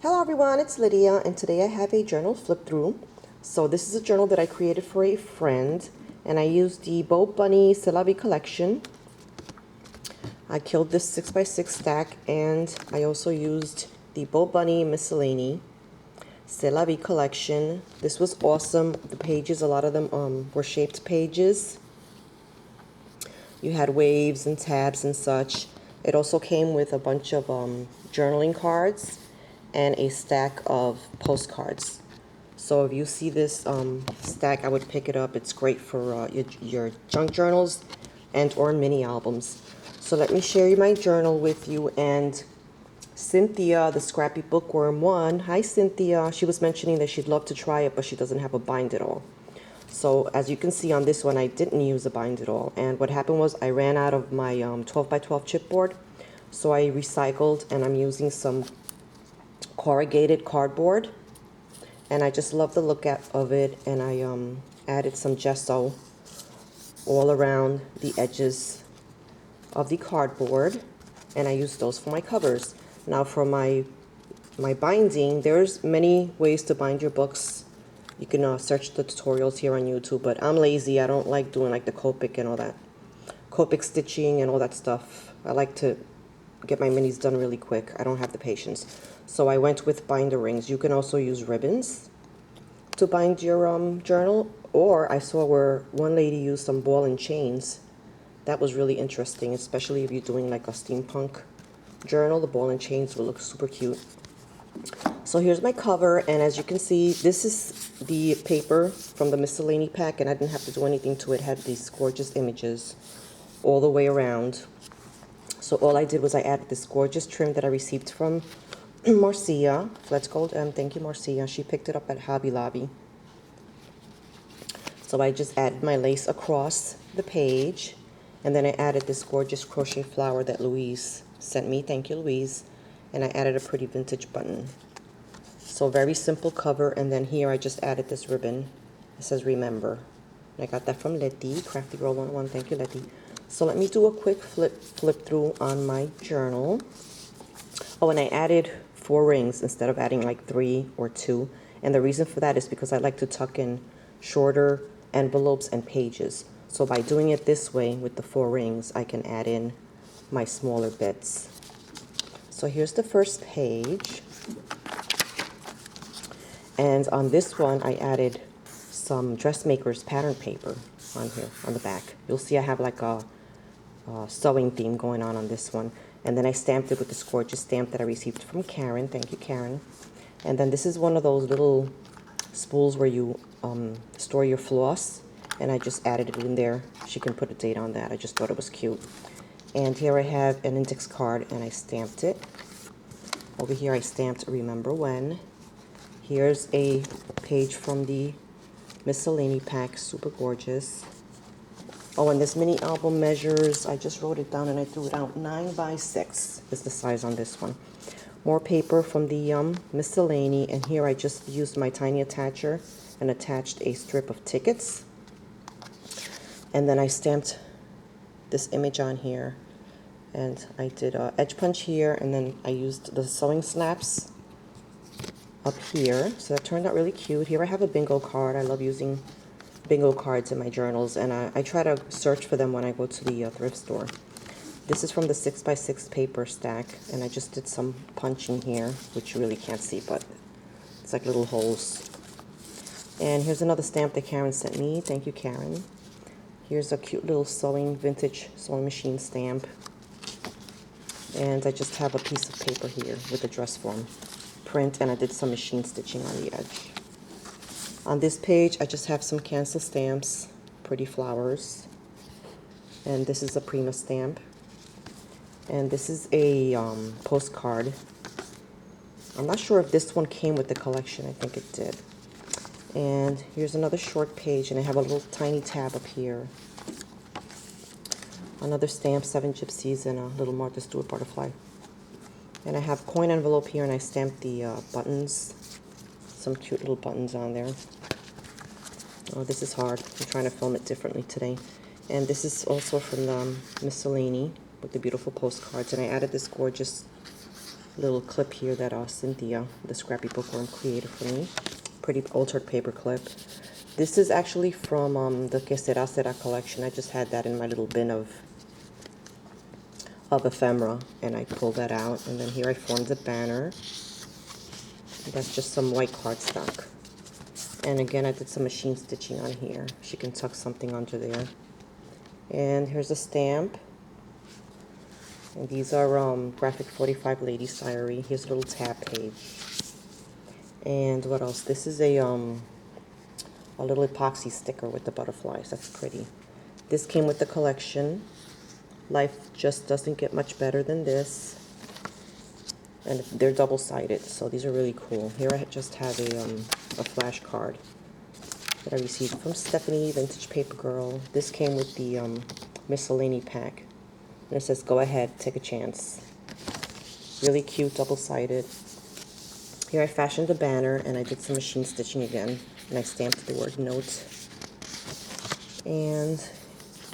Hello everyone, it's Lydia, and today I have a journal flip through. So this is a journal that I created for a friend, and I used the BoBunny C'est La Vie collection. I killed this 6x6 stack, and I also used the BoBunny Miscellany C'est La Vie collection. This was awesome. The pages, a lot of them were shaped pages. You had waves and tabs and such. It also came with a bunch of journaling cards and a stack of postcards. So if you see this stack, I would pick it up. It's great for your junk journals and or mini albums. So let me share my journal with you. And Cynthia, the Scrappy Bookworm 1. Hi, Cynthia. She was mentioning that she'd love to try it, but she doesn't have a bind at all. So as you can see on this one, I didn't use a bind at all. And what happened was I ran out of my 12x12 chipboard. So I recycled, and I'm using some corrugated cardboard. And I just love the look of it. And I added some gesso all around the edges of the cardboard. And I used those for my covers. Now for my binding, there's many ways to bind your books. You can search the tutorials here on YouTube, but I'm lazy. I don't like doing like the Copic and all that. Copic stitching and all that stuff. I like to get my minis done really quick. I don't have the patience. So I went with binder rings. You can also use ribbons to bind your journal. Or I saw where one lady used some ball and chains. That was really interesting, especially if you're doing like a steampunk journal. The ball and chains will look super cute. So here's my cover, and as you can see, this is the paper from the Miscellany pack, and I didn't have to do anything to it. It had these gorgeous images all the way around. So all I did was I added this gorgeous trim that I received from Marcia. Let's go. Thank you, Marcia. She picked it up at Hobby Lobby. So I just added my lace across the page, and then I added this gorgeous crochet flower that Louise sent me. Thank you, Louise. And I added a pretty vintage button. So very simple cover, and then here I just added this ribbon. It says remember. And I got that from Letty, Crafty Girl 101. Thank you, Letty. So let me do a quick flip through on my journal. Oh, and I added 4 rings instead of adding like 3 or 2. And the reason for that is because I like to tuck in shorter envelopes and pages. So by doing it this way with the 4 rings, I can add in my smaller bits. So here's the first page. And on this one, I added some dressmaker's pattern paper on here, on the back. You'll see I have like a sewing theme going on this one. And then I stamped it with this gorgeous stamp that I received from Karen. Thank you, Karen. And then this is one of those little spools where you store your floss. And I just added it in there. She can put a date on that. I just thought it was cute. And here I have an index card, and I stamped it. Over here I stamped remember when. Here's a page from the Miscellany pack, super gorgeous. Oh, and this mini album measures, I just wrote it down and I threw it out. 9x6 is the size on this one. More paper from the Miscellany, and here I just used my tiny attacher and attached a strip of tickets. And then I stamped this image on here, and I did a edge punch here, and then I used the sewing snaps up here. So that turned out really cute. Here I have a bingo card. I love using bingo cards in my journals, and I try to search for them when I go to the thrift store. This is from the 6x6 paper stack, and I just did some punching here, which you really can't see, but it's like little holes. And here's another stamp that Karen sent me. Thank you, Karen. Here's a cute little vintage sewing machine stamp. And I just have a piece of paper here with a dress form print, and I did some machine stitching on the edge. On this page, I just have some cancel stamps, pretty flowers. And this is a Prima stamp. And this is a postcard. I'm not sure if this one came with the collection. I think it did. And here's another short page, and I have a little tiny tab up here. Another stamp, 7 Gypsies, and a little Martha Stewart butterfly. And I have coin envelope here, and I stamped the buttons. Some cute little buttons on there. Oh, this is hard. I'm trying to film it differently today. And this is also from the Miscellany with the beautiful postcards. And I added this gorgeous little clip here that Cynthia, the Scrappy Bookworm, created for me. Pretty altered paper clip. This is actually from the Que Sera Sera collection. I just had that in my little bin of ephemera, and I pulled that out. And then here I formed a banner. That's just some white cardstock. And again, I did some machine stitching on here. She can tuck something under there. And here's a stamp. And these are Graphic 45 Ladies Diary. Here's a little tab page. And what else? This is a little epoxy sticker with the butterflies. That's pretty. This came with the collection. Life just doesn't get much better than this. And they're double-sided, so these are really cool. Here I just have a flash card that I received from Stephanie, Vintage Paper Girl. This came with the miscellany pack. And it says, go ahead, take a chance. Really cute, double-sided. Here I fashioned a banner, and I did some machine stitching again. And I stamped the word note. And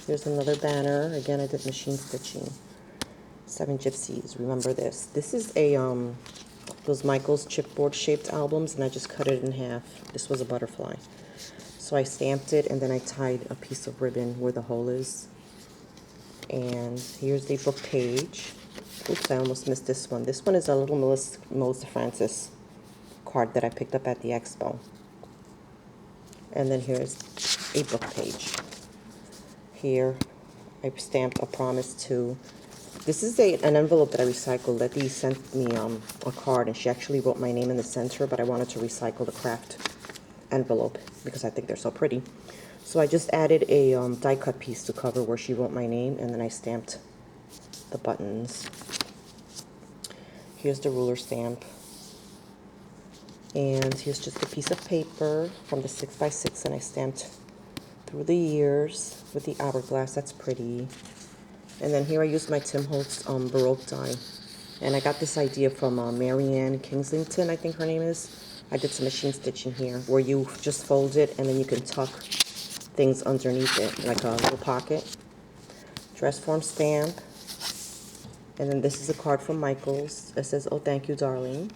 here's another banner. Again, I did machine stitching. 7 Gypsies, remember this. This is a those Michael's chipboard shaped albums, and I just cut it in half. This was a butterfly. So I stamped it, and then I tied a piece of ribbon where the hole is. And here's the book page. Oops, I almost missed this one. This one is a little Melissa Francis card that I picked up at the expo. And then here's a book page. Here I stamped a promise to. This is an envelope that I recycled. Letty sent me a card, and she actually wrote my name in the center, but I wanted to recycle the craft envelope because I think they're so pretty. So I just added a die cut piece to cover where she wrote my name, and then I stamped the buttons. Here's the ruler stamp. And here's just a piece of paper from the 6x6, and I stamped through the years with the hourglass. That's pretty. And then here I used my Tim Holtz Baroque die. And I got this idea from Marianne Kingslington, I think her name is. I did some machine stitching here where you just fold it and then you can tuck things underneath it, like a little pocket. Dress form stamp. And then this is a card from Michael's. It says, oh, thank you, darling.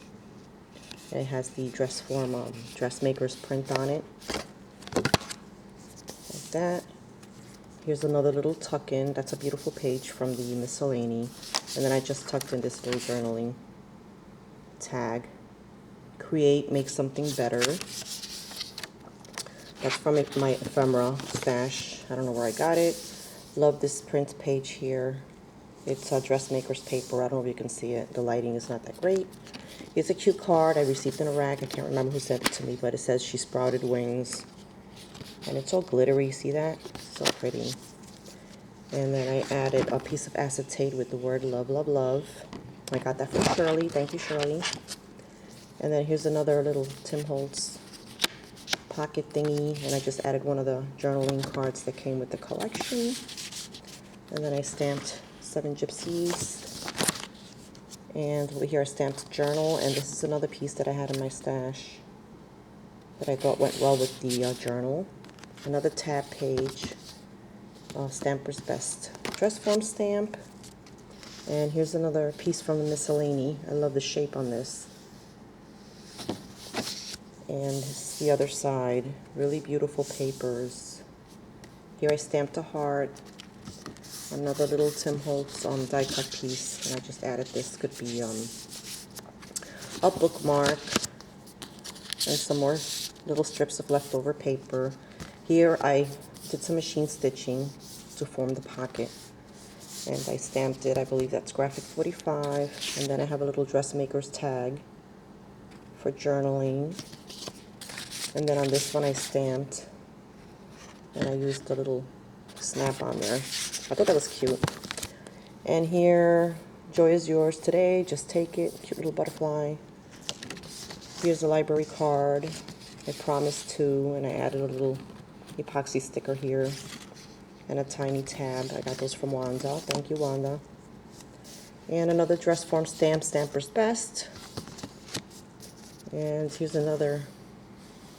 And it has the dress form dressmaker's print on it. Like that. Here's another little tuck-in. That's a beautiful page from the miscellany. And then I just tucked in this little journaling tag. Create, make something better. That's from my ephemera stash. I don't know where I got it. Love this print page here. It's a dressmaker's paper. I don't know if you can see it. The lighting is not that great. It's a cute card I received in a rack. I can't remember who sent it to me, but it says she sprouted wings. And it's all glittery, see that? So pretty. And then I added a piece of acetate with the word love, love, love. I got that from Shirley. Thank you, Shirley. And then here's another little Tim Holtz pocket thingy. And I just added one of the journaling cards that came with the collection. And then I stamped 7 Gypsies. And over here I stamped journal. And this is another piece that I had in my stash that I thought went well with the journal. Another tab page, Stamper's Best dress form stamp. And here's another piece from the miscellany. I love the shape on this. And this is the other side. Really beautiful papers. Here I stamped a heart. Another little Tim Holtz die cut piece. And I just added this. Could be a bookmark. And some more little strips of leftover paper. Here I did some machine stitching to form the pocket. And I stamped it. I believe that's Graphic 45. And then I have a little dressmaker's tag for journaling. And then on this one I stamped. And I used a little snap on there. I thought that was cute. And here, joy is yours today. Just take it. Cute little butterfly. Here's a library card. I promised to, and I added a little epoxy sticker here and a tiny tab. I got those from Wanda. Thank you, Wanda. And another dress form stamp, Stamper's Best. And here's another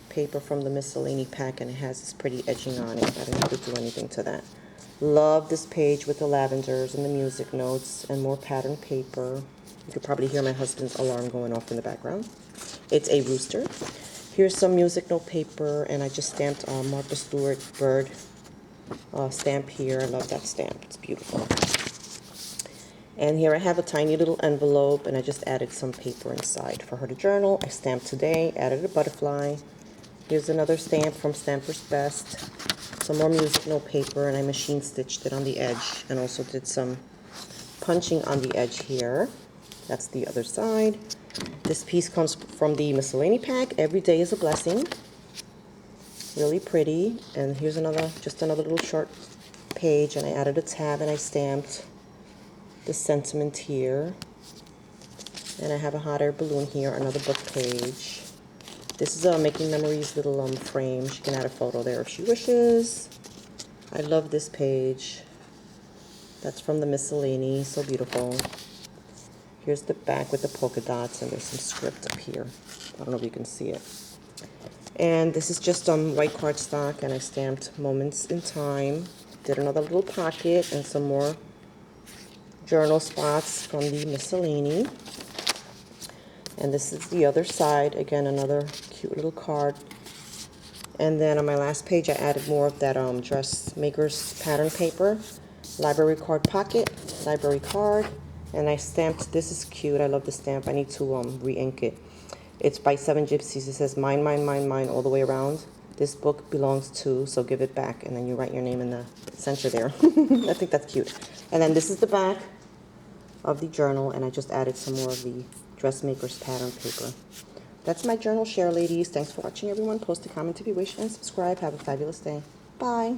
paper from the miscellany pack, and it has this pretty edging on it. I didn't have to do anything to that. Love this page with the lavenders and the music notes and more pattern paper. You could probably hear my husband's alarm going off in the background. It's a rooster. Here's some music note paper, and I just stamped Martha Stewart bird stamp here. I love that stamp. It's beautiful. And here I have a tiny little envelope, and I just added some paper inside for her to journal. I stamped today, added a butterfly. Here's another stamp from Stamper's Best. Some more music note paper, and I machine stitched it on the edge and also did some punching on the edge here. That's the other side. This piece comes from the miscellany pack. Every day is a blessing. Really pretty. And here's just another little short page, and I added a tab and I stamped the sentiment here. And I have a hot air balloon here, another book page. This is a Making Memories little frame. She can add a photo there if she wishes. I love this page. That's from the miscellany, so beautiful. Here's the back with the polka dots, and there's some script up here. I don't know if you can see it. And this is just white cardstock, and I stamped Moments in Time. Did another little pocket and some more journal spots from the miscellany. And this is the other side. Again, another cute little card. And then on my last page, I added more of that dressmaker's pattern paper. Library card pocket, library card. And I stamped, this is cute. I love the stamp. I need to re-ink it. It's by 7 Gypsies. It says mine, mine, mine, mine all the way around. This book belongs to, so give it back. And then you write your name in the center there. I think that's cute. And then this is the back of the journal, and I just added some more of the dressmaker's pattern paper. That's my journal share, ladies. Thanks for watching, everyone. Post a comment if you wish, and subscribe. Have a fabulous day. Bye.